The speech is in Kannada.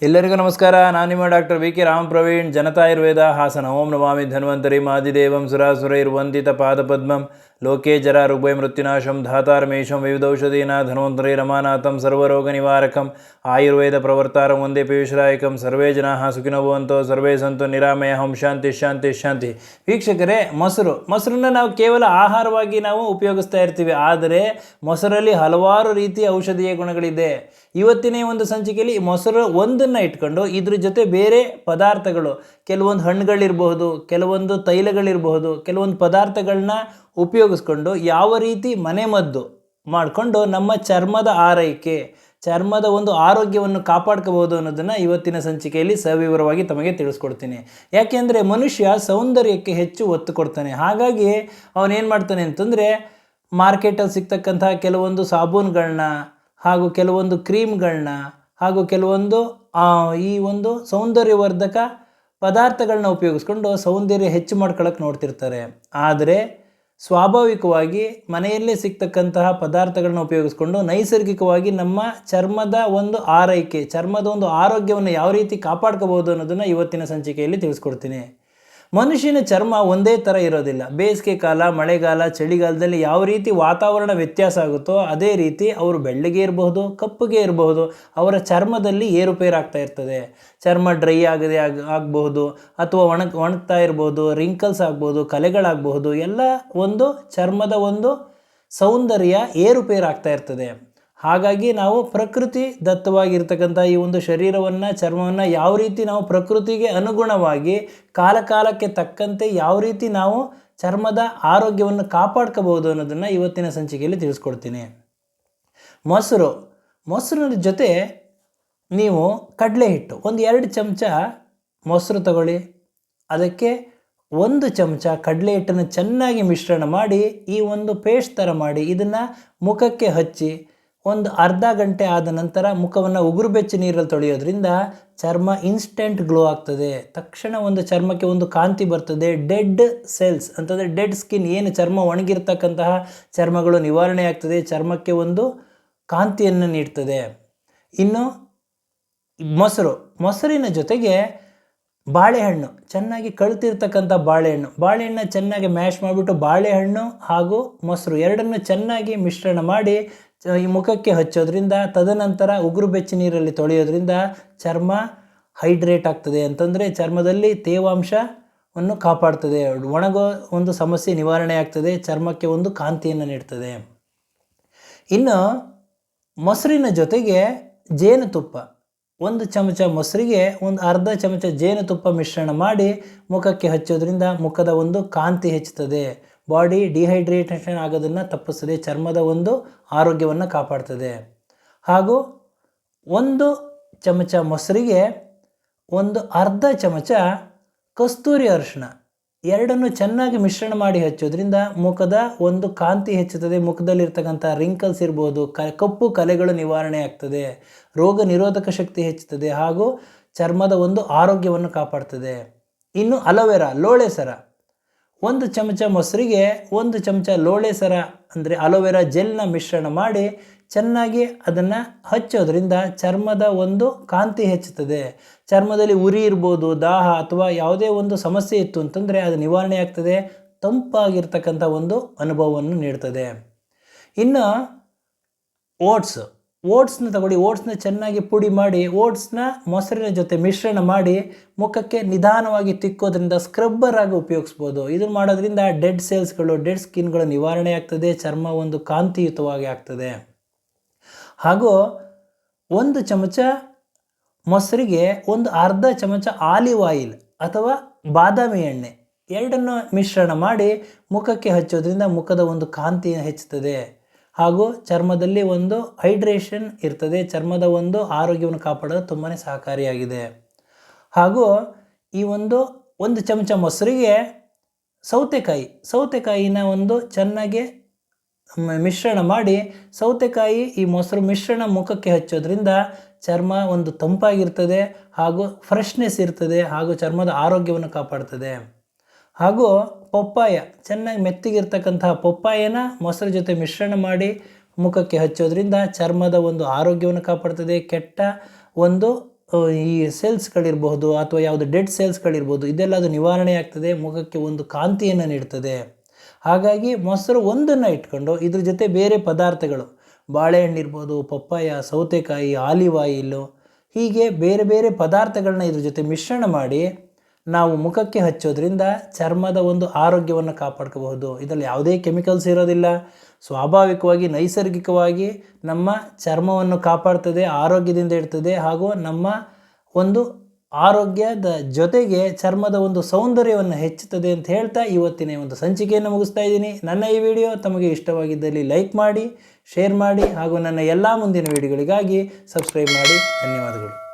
ಎಲ್ಲರಿಗೂ ನಮಸ್ಕಾರ. ನಾನು ನಿಮ್ಮ doctor V K Ram Praveen, Janatayurveda Hassan. ಓಂ ನಮಾಮಿ ಧನ್ವಂತರಿ ಮಾದಿದೇವಂ ಸುರಾಸುರೈರ್ವಂದಿತ ಪಾದಪದ್ಮಂ ಲೋಕೆ ಜರ ಋಗ್ಭಯ ಮೃತ್ಯುನಾಶಂ ಧಾತಾರಮೇಶಂ ವಿವಿಧೌಷಧೀನ ಧನ್ವಂತರಿ ರಮಾನಾಥಂ ಸರ್ವರೋಗ ನಿವಾರಕಂ ಆಯುರ್ವೇದ ಪ್ರವರ್ತಾರಂ ವಂದೇ ಪೀಯೂಷರಾಯಕಂ. ಸರ್ವೇ ಜನಾಃ ಸುಖಿನೋ ಭವಂತೋ ಸರ್ವೇ ಸಂತು ನಿರಾಮಯ. ಓಂ ಶಾಂತಿ ಶಾಂತಿ ಶಾಂತಿ. ವೀಕ್ಷಕರೇ, ಮೊಸರನ್ನ ನಾವು ಕೇವಲ ಆಹಾರವಾಗಿ ನಾವು ಉಪಯೋಗಿಸ್ತಾ ಇರ್ತೀವಿ, ಆದರೆ ಮೊಸರಲ್ಲಿ ಹಲವಾರು ರೀತಿಯ ಔಷಧೀಯ ಗುಣಗಳಿದೆ. ಇವತ್ತಿನ ಒಂದು ಸಂಚಿಕೆಯಲ್ಲಿ ಮೊಸರು ಒಂದನ್ನು ಇಟ್ಕೊಂಡು ಇದ್ರ ಜೊತೆ ಬೇರೆ ಪದಾರ್ಥಗಳು, ಕೆಲವೊಂದು ಹಣ್ಣುಗಳಿರಬಹುದು, ಕೆಲವೊಂದು ತೈಲಗಳಿರಬಹುದು, ಕೆಲವೊಂದು ಪದಾರ್ಥಗಳನ್ನ ಉಪಯೋಗಿಸ್ಕೊಂಡು ಯಾವ ರೀತಿ ಮನೆಮದ್ದು ಮಾಡಿಕೊಂಡು ನಮ್ಮ ಚರ್ಮದ ಆರೈಕೆ, ಚರ್ಮದ ಒಂದು ಆರೋಗ್ಯವನ್ನು ಕಾಪಾಡ್ಕೋಬಹುದು ಅನ್ನೋದನ್ನು ಇವತ್ತಿನ ಸಂಚಿಕೆಯಲ್ಲಿ ಸವಿವರವಾಗಿ ತಮಗೆ ತಿಳಿಸ್ಕೊಡ್ತೀನಿ. ಯಾಕೆಂದರೆ ಮನುಷ್ಯ ಸೌಂದರ್ಯಕ್ಕೆ ಹೆಚ್ಚು ಒತ್ತು ಕೊಡ್ತಾನೆ. ಹಾಗಾಗಿ ಅವನೇನು ಮಾಡ್ತಾನೆ ಅಂತಂದರೆ, ಮಾರ್ಕೆಟಲ್ಲಿ ಸಿಗ್ತಕ್ಕಂತಹ ಕೆಲವೊಂದು ಸಾಬೂನುಗಳನ್ನ ಹಾಗೂ ಕೆಲವೊಂದು ಕ್ರೀಮ್ಗಳನ್ನ ಹಾಗೂ ಕೆಲವೊಂದು ಈ ಒಂದು ಸೌಂದರ್ಯವರ್ಧಕ ಪದಾರ್ಥಗಳನ್ನ ಉಪಯೋಗಿಸ್ಕೊಂಡು ಸೌಂದರ್ಯ ಹೆಚ್ಚು ಮಾಡ್ಕೊಳ್ಳೋಕೆ ನೋಡ್ತಿರ್ತಾರೆ. ಆದರೆ ಸ್ವಾಭಾವಿಕವಾಗಿ ಮನೆಯಲ್ಲೇ ಸಿಗ್ತಕ್ಕಂತಹ ಪದಾರ್ಥಗಳನ್ನ ಉಪಯೋಗಿಸ್ಕೊಂಡು ನೈಸರ್ಗಿಕವಾಗಿ ನಮ್ಮ ಚರ್ಮದ ಒಂದು ಆರೈಕೆ, ಚರ್ಮದ ಒಂದು ಆರೋಗ್ಯವನ್ನು ಯಾವ ರೀತಿ ಕಾಪಾಡ್ಕೋಬೋದು ಅನ್ನೋದನ್ನು ಇವತ್ತಿನ ಸಂಚಿಕೆಯಲ್ಲಿ ತಿಳಿಸ್ಕೊಡ್ತೀನಿ. ಮನುಷ್ಯನ ಚರ್ಮ ಒಂದೇ ಥರ ಇರೋದಿಲ್ಲ. ಬೇಸಿಗೆ ಕಾಲ, ಮಳೆಗಾಲ, ಚಳಿಗಾಲದಲ್ಲಿ ಯಾವ ರೀತಿ ವಾತಾವರಣ ವ್ಯತ್ಯಾಸ ಆಗುತ್ತೋ ಅದೇ ರೀತಿ ಅವರು ಬೆಳ್ಳಗೆ ಇರಬಹುದು, ಕಪ್ಪಗೆ ಇರಬಹುದು, ಅವರ ಚರ್ಮದಲ್ಲಿ ಏರುಪೇರಾಗ್ತಾ ಇರ್ತದೆ. ಚರ್ಮ ಡ್ರೈ ಆಗಬಹುದು ಅಥವಾ ಒಣಗ್ತಾ ಇರ್ಬೋದು, ರಿಂಕಲ್ಸ್ ಆಗ್ಬೋದು, ಕಲೆಗಳಾಗಬಹುದು. ಎಲ್ಲ ಒಂದು ಚರ್ಮದ ಒಂದು ಸೌಂದರ್ಯ ಏರುಪೇರಾಗ್ತಾ ಇರ್ತದೆ. ಹಾಗಾಗಿ ನಾವು ಪ್ರಕೃತಿ ದತ್ತವಾಗಿರ್ತಕ್ಕಂಥ ಈ ಒಂದು ಶರೀರವನ್ನು, ಚರ್ಮವನ್ನು ಯಾವ ರೀತಿ ನಾವು ಪ್ರಕೃತಿಗೆ ಅನುಗುಣವಾಗಿ ಕಾಲಕ್ಕೆ ತಕ್ಕಂತೆ ಯಾವ ರೀತಿ ನಾವು ಚರ್ಮದ ಆರೋಗ್ಯವನ್ನು ಕಾಪಾಡ್ಕೋಬಹುದು ಅನ್ನೋದನ್ನು ಇವತ್ತಿನ ಸಂಚಿಕೆಯಲ್ಲಿ ತಿಳಿಸ್ಕೊಡ್ತೀನಿ. ಮೊಸರಿನ ಜೊತೆ ನೀವು ಕಡಲೆ ಹಿಟ್ಟು, 1-2 ಚಮಚ ಮೊಸರು ತಗೊಳ್ಳಿ. ಅದಕ್ಕೆ 1 ಚಮಚ ಕಡಲೆ ಹಿಟ್ಟನ್ನು ಚೆನ್ನಾಗಿ ಮಿಶ್ರಣ ಮಾಡಿ ಈ ಒಂದು ಪೇಸ್ಟ್ ಥರ ಮಾಡಿ ಇದನ್ನು ಮುಖಕ್ಕೆ ಹಚ್ಚಿ ಒಂದು ಅರ್ಧ ಗಂಟೆ ಆದ ನಂತರ ಮುಖವನ್ನು ಉಗುರು ಬೆಚ್ಚ ನೀರಲ್ಲಿ ತೊಳೆಯೋದ್ರಿಂದ ಚರ್ಮ ಇನ್ಸ್ಟೆಂಟ್ ಗ್ಲೋ ಆಗ್ತದೆ. ತಕ್ಷಣ ಒಂದು ಚರ್ಮಕ್ಕೆ ಒಂದು ಕಾಂತಿ ಬರ್ತದೆ. ಡೆಡ್ ಸೆಲ್ಸ್ ಅಂತಂದರೆ ಡೆಡ್ ಸ್ಕಿನ್, ಏನು ಚರ್ಮ ಒಣಗಿರ್ತಕ್ಕಂತಹ ಚರ್ಮಗಳು ನಿವಾರಣೆ ಆಗ್ತದೆ, ಚರ್ಮಕ್ಕೆ ಒಂದು ಕಾಂತಿಯನ್ನು ನೀಡ್ತದೆ. ಇನ್ನು ಮೊಸರಿನ ಜೊತೆಗೆ ಬಾಳೆಹಣ್ಣು, ಚೆನ್ನಾಗಿ ಕಳ್ತಿರ್ತಕ್ಕಂಥ ಬಾಳೆಹಣ್ಣು ಚೆನ್ನಾಗಿ ಮ್ಯಾಶ್ ಮಾಡಿಬಿಟ್ಟು ಬಾಳೆಹಣ್ಣು ಹಾಗೂ ಮೊಸರು ಎರಡನ್ನು ಚೆನ್ನಾಗಿ ಮಿಶ್ರಣ ಮಾಡಿ ಈ ಮುಖಕ್ಕೆ ಹಚ್ಚೋದ್ರಿಂದ, ತದನಂತರ ಉಗುರು ಬೆಚ್ಚ ನೀರಲ್ಲಿ ತೊಳೆಯೋದ್ರಿಂದ ಚರ್ಮ ಹೈಡ್ರೇಟ್ ಆಗ್ತದೆ. ಅಂತಂದರೆ ಚರ್ಮದಲ್ಲಿ ತೇವಾಂಶವನ್ನು ಕಾಪಾಡ್ತದೆ, ಒಣಗೋ ಒಂದು ಸಮಸ್ಯೆ ನಿವಾರಣೆ ಆಗ್ತದೆ, ಚರ್ಮಕ್ಕೆ ಒಂದು ಕಾಂತಿಯನ್ನು ನೀಡ್ತದೆ. ಇನ್ನು ಮೊಸರಿನ ಜೊತೆಗೆ ಜೇನುತುಪ್ಪ, 1 ಚಮಚ ಮೊಸರಿಗೆ ಒಂದು ಅರ್ಧ ಚಮಚ ಜೇನುತುಪ್ಪ ಮಿಶ್ರಣ ಮಾಡಿ ಮುಖಕ್ಕೆ ಹಚ್ಚೋದ್ರಿಂದ ಮುಖದ ಒಂದು ಕಾಂತಿ ಹೆಚ್ಚುತ್ತದೆ, ಬಾಡಿ ಡಿಹೈಡ್ರೇಟೇಷನ್ ಆಗೋದನ್ನು ತಪ್ಪಿಸ್ತದೆ, ಚರ್ಮದ ಒಂದು ಆರೋಗ್ಯವನ್ನು ಕಾಪಾಡ್ತದೆ. ಹಾಗೂ 1 ಚಮಚ ಮೊಸರಿಗೆ ಒಂದು ಅರ್ಧ ಚಮಚ ಕಸ್ತೂರಿ ಅರಿಶಿಣ ಎರಡನ್ನು ಚೆನ್ನಾಗಿ ಮಿಶ್ರಣ ಮಾಡಿ ಹಚ್ಚೋದ್ರಿಂದ ಮುಖದ ಒಂದು ಕಾಂತಿ ಹೆಚ್ಚುತ್ತದೆ, ಮುಖದಲ್ಲಿರ್ತಕ್ಕಂಥ ರಿಂಕಲ್ಸ್ ಇರ್ಬೋದು, ಕಪ್ಪು ಕಲೆಗಳು ನಿವಾರಣೆ ಆಗ್ತದೆ, ರೋಗ ನಿರೋಧಕ ಶಕ್ತಿ ಹೆಚ್ಚುತ್ತದೆ ಹಾಗೂ ಚರ್ಮದ ಒಂದು ಆರೋಗ್ಯವನ್ನು ಕಾಪಾಡ್ತದೆ. ಇನ್ನು ಅಲೋವೆರಾ, ಲೋಳೆ ಸರ, 1 ಚಮಚ ಮೊಸರಿಗೆ 1 ಚಮಚ ಲೋಳೆ ಸರ ಅಂದರೆ ಅಲೋವೆರಾ ಜೆಲ್ನ ಮಿಶ್ರಣ ಮಾಡಿ ಚೆನ್ನಾಗಿ ಅದನ್ನು ಹಚ್ಚೋದ್ರಿಂದ ಚರ್ಮದ ಒಂದು ಕಾಂತಿ ಹೆಚ್ಚುತ್ತದೆ. ಚರ್ಮದಲ್ಲಿ ಉರಿ ಇರ್ಬೋದು, ದಾಹ ಅಥವಾ ಯಾವುದೇ ಒಂದು ಸಮಸ್ಯೆ ಇತ್ತು ಅಂತಂದರೆ ಅದು ನಿವಾರಣೆ ಆಗ್ತದೆ, ತಂಪಾಗಿರ್ತಕ್ಕಂಥ ಒಂದು ಅನುಭವವನ್ನು ನೀಡ್ತದೆ. ಇನ್ನು ಓಟ್ಸ್ನ ತಗೊಳ್ಳಿ. ಓಟ್ಸ್ನ ಚೆನ್ನಾಗಿ ಪುಡಿ ಮಾಡಿ ಓಟ್ಸ್ನ ಮೊಸರಿನ ಜೊತೆ ಮಿಶ್ರಣ ಮಾಡಿ ಮುಖಕ್ಕೆ ನಿಧಾನವಾಗಿ ತಿಕ್ಕೋದ್ರಿಂದ ಸ್ಕ್ರಬ್ಬರ್ ಆಗಿ ಉಪಯೋಗಿಸ್ಬೋದು. ಇದನ್ನು ಮಾಡೋದ್ರಿಂದ ಡೆಡ್ ಸೆಲ್ಸ್ಗಳು, ಡೆಡ್ ಸ್ಕಿನ್ಗಳು ನಿವಾರಣೆ ಆಗ್ತದೆ, ಚರ್ಮ ಒಂದು ಕಾಂತಿಯುತವಾಗಿ ಆಗ್ತದೆ. ಹಾಗೂ 1 ಚಮಚ ಮೊಸರಿಗೆ ಒಂದು ಅರ್ಧ ಚಮಚ ಆಲಿವ್ ಆಯಿಲ್ ಅಥವಾ ಬಾದಾಮಿ ಎಣ್ಣೆ ಎರಡನ್ನು ಮಿಶ್ರಣ ಮಾಡಿ ಮುಖಕ್ಕೆ ಹಚ್ಚೋದ್ರಿಂದ ಮುಖದ ಒಂದು ಕಾಂತಿ ಹೆಚ್ಚುತ್ತದೆ ಹಾಗೂ ಚರ್ಮದಲ್ಲಿ ಒಂದು ಹೈಡ್ರೇಷನ್ ಇರ್ತದೆ, ಚರ್ಮದ ಒಂದು ಆರೋಗ್ಯವನ್ನು ಕಾಪಾಡೋದು ತುಂಬಾ ಸಹಕಾರಿಯಾಗಿದೆ. ಹಾಗೂ ಈ 1 ಚಮಚ ಮೊಸರಿಗೆ ಸೌತೆಕಾಯಿನ ಒಂದು ಚೆನ್ನಾಗಿ ಮಿಶ್ರಣ ಮಾಡಿ ಸೌತೆಕಾಯಿ ಈ ಮೊಸರು ಮಿಶ್ರಣ ಮುಖಕ್ಕೆ ಹಚ್ಚೋದ್ರಿಂದ ಚರ್ಮ ಒಂದು ತಂಪಾಗಿರ್ತದೆ ಹಾಗೂ ಫ್ರೆಶ್ನೆಸ್ ಇರ್ತದೆ ಹಾಗೂ ಚರ್ಮದ ಆರೋಗ್ಯವನ್ನು ಕಾಪಾಡ್ತದೆ. ಹಾಗೂ ಪಪ್ಪಾಯ, ಚೆನ್ನಾಗಿ ಮೆತ್ತಗಿರ್ತಕ್ಕಂತಹ ಪಪ್ಪಾಯನ ಮೊಸರು ಜೊತೆ ಮಿಶ್ರಣ ಮಾಡಿ ಮುಖಕ್ಕೆ ಹಚ್ಚೋದ್ರಿಂದ ಚರ್ಮದ ಒಂದು ಆರೋಗ್ಯವನ್ನು ಕಾಪಾಡ್ತದೆ, ಕೆಟ್ಟ ಒಂದು ಈ ಸೆಲ್ಸ್ಗಳಿರ್ಬೋದು ಅಥವಾ ಯಾವುದು ಡೆಡ್ ಸೆಲ್ಸ್ಗಳಿರ್ಬೋದು, ಇದೆಲ್ಲ ಅದು ನಿವಾರಣೆ ಆಗ್ತದೆ, ಮುಖಕ್ಕೆ ಒಂದು ಕಾಂತಿಯನ್ನು ನೀಡ್ತದೆ. ಹಾಗಾಗಿ ಮೊಸರು ಒಂದನ್ನು ಇಟ್ಕೊಂಡು ಇದ್ರ ಜೊತೆ ಬೇರೆ ಪದಾರ್ಥಗಳು, ಬಾಳೆಹಣ್ಣು ಇರ್ಬೋದು, ಪಪ್ಪಾಯ, ಸೌತೆಕಾಯಿ, ಆಲಿವ್ ಆಯಿಲು, ಹೀಗೆ ಬೇರೆ ಬೇರೆ ಪದಾರ್ಥಗಳನ್ನ ಇದ್ರ ಜೊತೆ ಮಿಶ್ರಣ ಮಾಡಿ ನಾವು ಮುಖಕ್ಕೆ ಹಚ್ಚೋದ್ರಿಂದ ಚರ್ಮದ ಒಂದು ಆರೋಗ್ಯವನ್ನು ಕಾಪಾಡ್ಕೋಬಹುದು. ಇದರಲ್ಲಿ ಯಾವುದೇ ಕೆಮಿಕಲ್ಸ್ ಇರೋದಿಲ್ಲ, ಸ್ವಾಭಾವಿಕವಾಗಿ ನೈಸರ್ಗಿಕವಾಗಿ ನಮ್ಮ ಚರ್ಮವನ್ನು ಕಾಪಾಡ್ತದೆ, ಆರೋಗ್ಯದಿಂದ ಇಡ್ತದೆ, ಹಾಗೂ ನಮ್ಮ ಒಂದು ಆರೋಗ್ಯದ ಜೊತೆಗೆ ಚರ್ಮದ ಒಂದು ಸೌಂದರ್ಯವನ್ನು ಹೆಚ್ಚುತ್ತದೆ ಅಂತ ಹೇಳ್ತಾ ಇವತ್ತಿನ ಒಂದು ಸಂಚಿಕೆಯನ್ನು ಮುಗಿಸ್ತಾ ಇದ್ದೀನಿ. ನನ್ನ ಈ ವಿಡಿಯೋ ತಮಗೆ ಇಷ್ಟವಾಗಿದ್ದಲ್ಲಿ ಲೈಕ್ ಮಾಡಿ, ಶೇರ್ ಮಾಡಿ, ಹಾಗೂ ನನ್ನ ಎಲ್ಲ ಮುಂದಿನ ವಿಡಿಯೋಗಳಿಗಾಗಿ ಸಬ್ಸ್ಕ್ರೈಬ್ ಮಾಡಿ. ಧನ್ಯವಾದಗಳು.